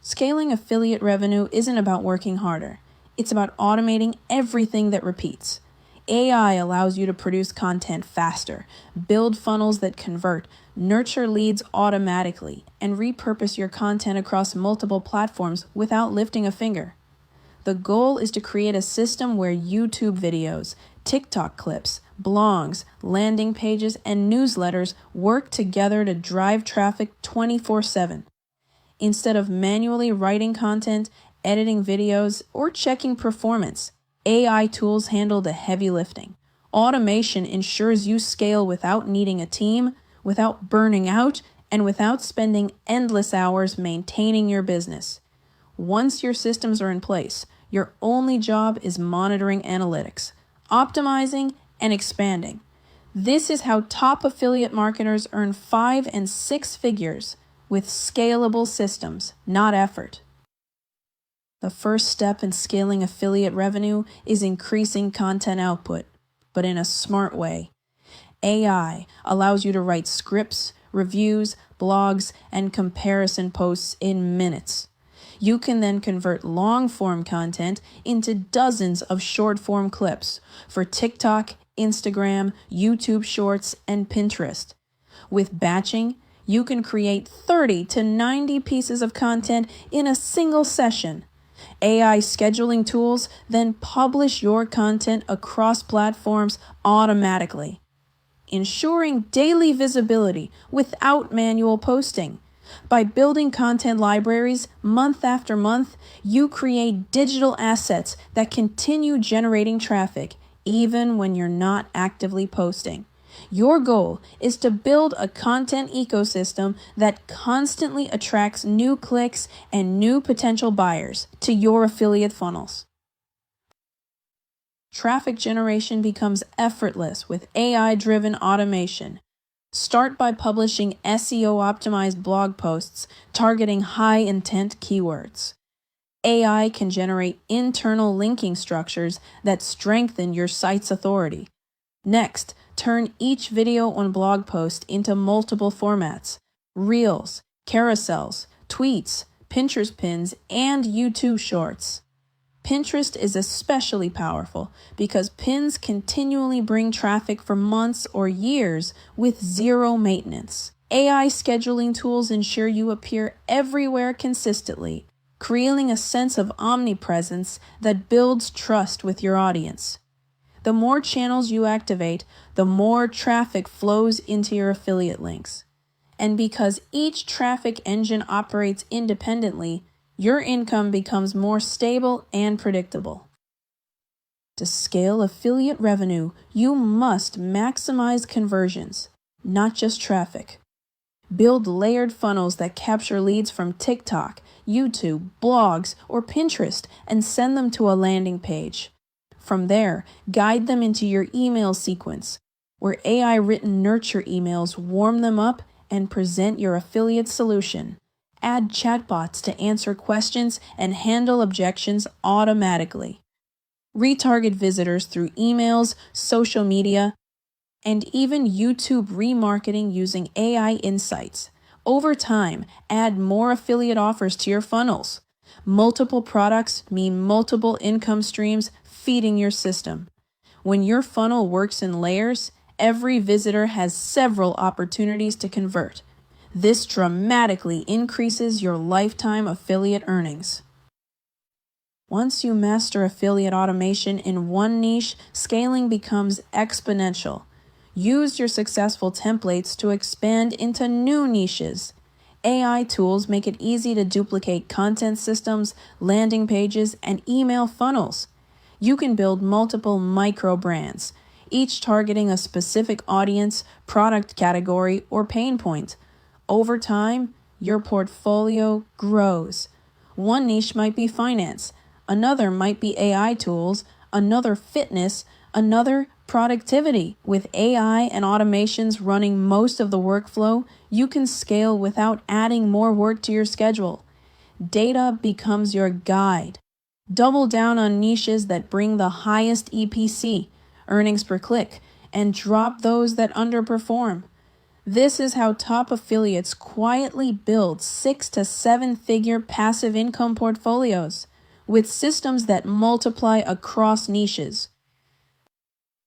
Scaling affiliate revenue isn't about working harder. It's about automating everything that repeats. AI allows you to produce content faster, build funnels that convert, nurture leads automatically, and repurpose your content across multiple platforms without lifting a finger. The goal is to create a system where YouTube videos, TikTok clips, blogs, landing pages, and newsletters work together to drive traffic 24/7. Instead of manually writing content, editing videos, or checking performance, AI tools handle the heavy lifting. Automation ensures you scale without needing a team, without burning out, and without spending endless hours maintaining your business. Once your systems are in place, your only job is monitoring analytics, optimizing, and expanding. This is how top affiliate marketers earn 5 and 6 figures with scalable systems, not effort. The first step in scaling affiliate revenue is increasing content output, but in a smart way. AI allows you to write scripts, reviews, blogs, and comparison posts in minutes. You can then convert long-form content into dozens of short-form clips for TikTok, Instagram, YouTube Shorts, and Pinterest. With batching, you can create 30 to 90 pieces of content in a single session. AI scheduling tools then publish your content across platforms automatically, ensuring daily visibility without manual posting. By building content libraries month after month, you create digital assets that continue generating traffic even when you're not actively posting. Your goal is to build a content ecosystem that constantly attracts new clicks and new potential buyers to your affiliate funnels. Traffic generation becomes effortless with AI-driven automation. Start by publishing SEO-optimized blog posts targeting high-intent keywords. AI can generate internal linking structures that strengthen your site's authority. Next, turn each video or blog post into multiple formats: Reels, carousels, tweets, Pinterest pins, and YouTube Shorts. Pinterest is especially powerful because pins continually bring traffic for months or years with zero maintenance. AI scheduling tools ensure you appear everywhere consistently, creating a sense of omnipresence that builds trust with your audience. The more channels you activate, the more traffic flows into your affiliate links. And because each traffic engine operates independently, your income becomes more stable and predictable. To scale affiliate revenue, you must maximize conversions, not just traffic. Build layered funnels that capture leads from TikTok, YouTube, blogs, or Pinterest and send them to a landing page. From there, guide them into your email sequence, where AI-written nurture emails warm them up and present your affiliate solution. Add chatbots to answer questions and handle objections automatically. Retarget visitors through emails, social media, and even YouTube remarketing using AI insights. Over time, add more affiliate offers to your funnels. Multiple products mean multiple income streams feeding your system. When your funnel works in layers, every visitor has several opportunities to convert. This dramatically increases your lifetime affiliate earnings. Once you master affiliate automation in one niche, scaling becomes exponential. Use your successful templates to expand into new niches. AI tools make it easy to duplicate content systems, landing pages, and email funnels. You can build multiple micro brands, each targeting a specific audience, product category, or pain point. Over time, your portfolio grows. One niche might be finance, another might be AI tools, another fitness, another productivity. With AI and automations running most of the workflow, you can scale without adding more work to your schedule. Data becomes your guide. Double down on niches that bring the highest EPC, earnings per click, and drop those that underperform. This is how top affiliates quietly build 6 to 7 figure passive income portfolios with systems that multiply across niches.